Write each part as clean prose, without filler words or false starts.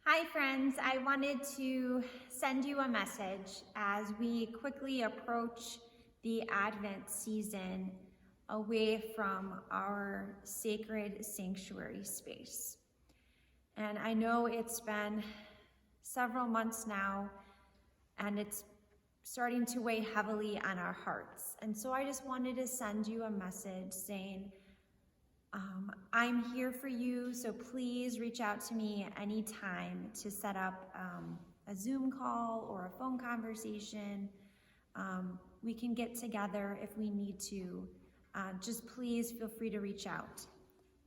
Hi friends, I wanted to send you a message as we quickly approach the Advent season away from our sacred sanctuary space. And I know it's been several months now and it's starting to weigh heavily on our hearts. And so I just wanted to send you a message saying, I'm here for you, so please reach out to me anytime to set up a Zoom call or a phone conversation. We can get together if we need to. Just please feel free to reach out.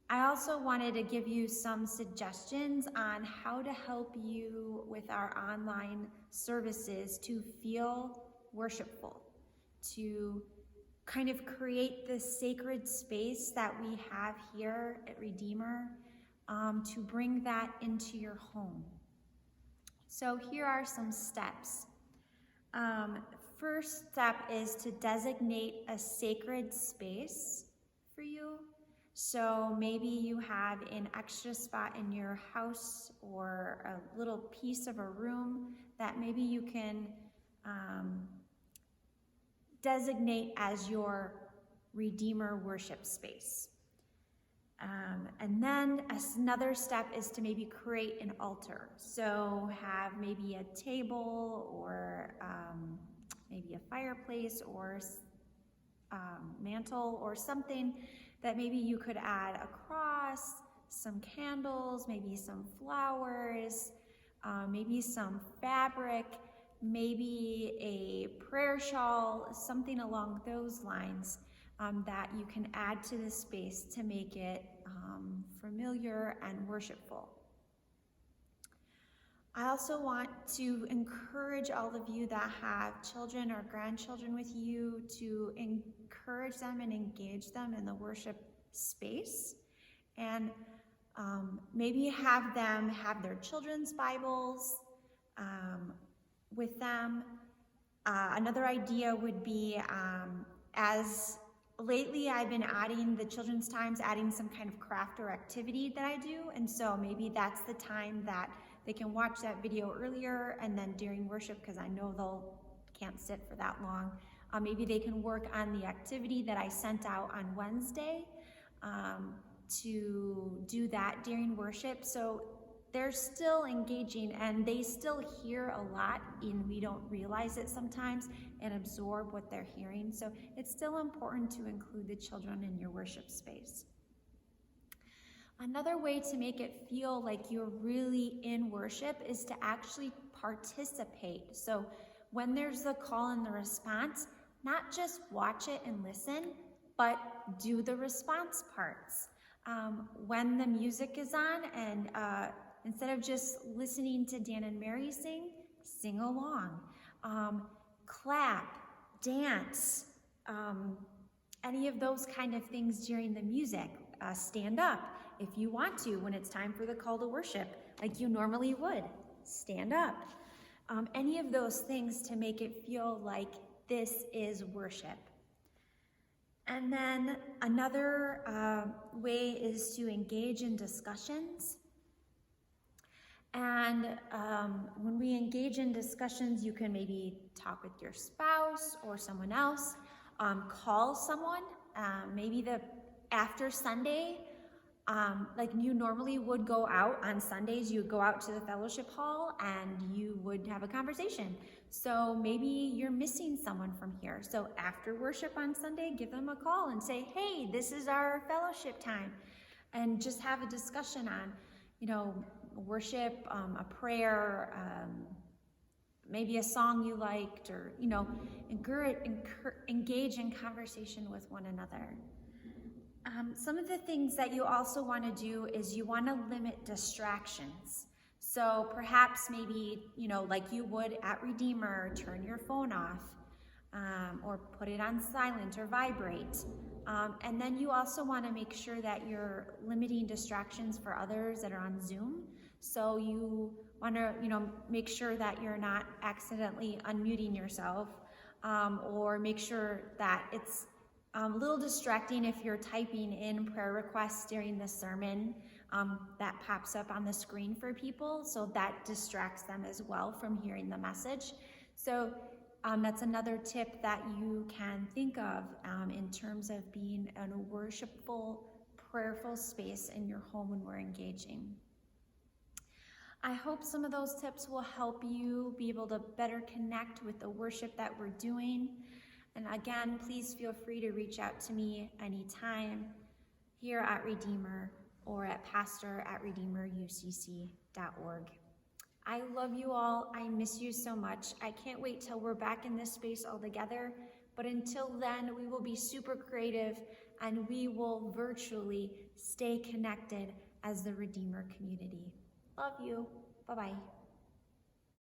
I also wanted to give you some suggestions on how to help you with our online services to feel worshipful, to kind of create this sacred space that we have here at Redeemer, to bring that into your home. So here are some steps. First step is to designate a sacred space for you. So maybe you have an extra spot in your house or a little piece of a room that maybe you can designate as your Redeemer worship space. And then another step is to maybe create an altar. So have maybe a table or maybe a fireplace or mantle or something that maybe you could add a cross, some candles, maybe some flowers, maybe some fabric, maybe a prayer shawl, something along those lines that you can add to the space to make it familiar and worshipful. I also want to encourage all of you that have children or grandchildren with you to encourage them and engage them in the worship space. And maybe have them have their children's Bibles with them. Another idea would be, as lately I've been adding the children's times, adding some kind of craft or activity that I do. And so maybe that's the time that they can watch that video earlier and then during worship, because I know can't sit for that long. Maybe they can work on the activity that I sent out on Wednesday to do that during worship. So they're still engaging and they still hear a lot, and we don't realize it sometimes, and absorb what they're hearing. So it's still important to include the children in your worship space. Another way to make it feel like you're really in worship is to actually participate. So when there's the call and the response, not just watch it and listen, but do the response parts. When the music is on, and instead of just listening to Dan and Mary sing along. Clap, dance, any of those kind of things during the music. Stand up if you want to when it's time for the call to worship, like you normally would. Stand up. Any of those things to make it feel like this is worship. And then another way is to engage in discussions. And when we engage in discussions, you can maybe talk with your spouse or someone else, call someone, maybe after Sunday, like you normally would go out on Sundays, you would go out to the fellowship hall and you would have a conversation. So maybe you're missing someone from here. So after worship on Sunday, give them a call and say, hey, this is our fellowship time. And just have a discussion on, worship, a prayer, maybe a song you liked, or, engage in conversation with one another. Some of the things that you also want to do is you want to limit distractions. So perhaps maybe, like you would at Redeemer, turn your phone off, or put it on silent or vibrate. And then you also want to make sure that you're limiting distractions for others that are on Zoom. So you want to, make sure that you're not accidentally unmuting yourself, or make sure that it's a little distracting if you're typing in prayer requests during the sermon. that pops up on the screen for people, so that distracts them as well from hearing the message. So that's another tip that you can think of in terms of being in a worshipful, prayerful space in your home when we're engaging. I hope some of those tips will help you be able to better connect with the worship that we're doing. And again, please feel free to reach out to me anytime here at Redeemer or at pastor@redeemerucc.org. I love you all. I miss you so much. I can't wait till we're back in this space all together. But until then, we will be super creative and we will virtually stay connected as the Redeemer community. Love you. Bye-bye.